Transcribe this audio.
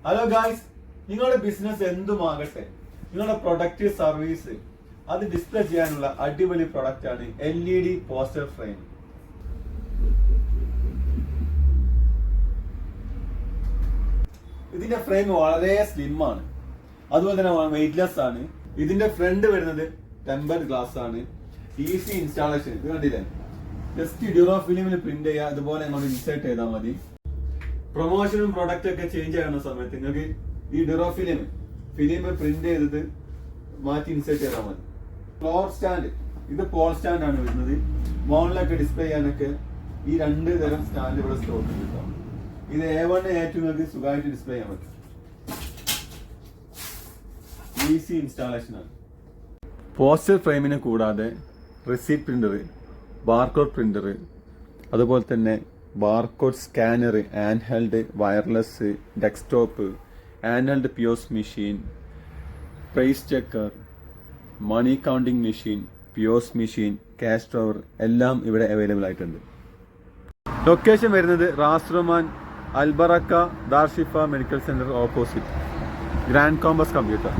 Hello guys, നിങ്ങളുടെ business എന്തുമാകട്ടെ, നിങ്ങളുടെ product service അത് ഡിസ്പ്ലേ ചെയ്യാനുള്ള അടിപൊളി പ്രൊഡക്റ്റ് ആണ് LED പോസ്റ്റർ ഫ്രെയിം. ഇതിന്റെ ഫ്രെയിം വളരെ സ്ലിം ആണ്, അതുപോലെ തന്നെ വെയിറ്റ്ലെസ് ആണ്. ഇതിന്റെ ഫ്രണ്ട് വരുന്നത് ടെമ്പർഡ് ഗ്ലാസ് ആണ്. Easy installation. ഇത് കണ്ടില്ലേ, ജസ്റ്റ് ഡ്യൂറോ ഫിലിമിൽ പ്രിന്റ് ചെയ്യുക, അതുപോലെ അങ്ങോട്ട് ഇൻസേർട്ട് ചെയ്താൽ മതി. പ്രൊമോഷനും പ്രൊഡക്റ്റ് ഒക്കെ ചേഞ്ച് ചെയ്യുന്ന സമയത്ത് നിങ്ങൾക്ക് ഈ ഡ്യൂറോ ഫിലിം പ്രിന്റ് ചെയ്തത് മാറ്റി ഇൻസേർട്ട് ചെയ്താൽ മതി. ഫ്ലോർ സ്റ്റാൻഡ്, ഇത് പോൾ സ്റ്റാൻഡ് ആണ് വരുന്നത്. മോളിലൊക്കെ ഡിസ്പ്ലേ ചെയ്യാനൊക്കെ ഈ രണ്ട് തരം സ്റ്റാൻഡ് ഇവിടെ സ്റ്റോക്ക് കിട്ടും. ഇത് A1 A2 നിങ്ങൾക്ക് സുഖമായിട്ട് ഡിസ്പ്ലേ ചെയ്യാൻ പറ്റും. ഈസി ഇൻസ്റ്റാളേഷൻ ആണ്. പോസ്റ്റർ ഫ്രെയിമിന് കൂടാതെ റെസീറ്റ് പ്രിന്റർ, ബാർകോഡ് പ്രിന്റർ, അതുപോലെ തന്നെ barcode scanner, hand wireless desktop, hand POS machine, price checker, money counting machine, POS machine, cash drawer എല്ലാം ഇവിടെ അവൈലബിൾ ആയിട്ടുണ്ട്. ലൊക്കേഷൻ വരുന്നത് റാസ്റുമാൻ അൽബറക്ക ദാർഷിഫ medical centre opposite grand compass computer.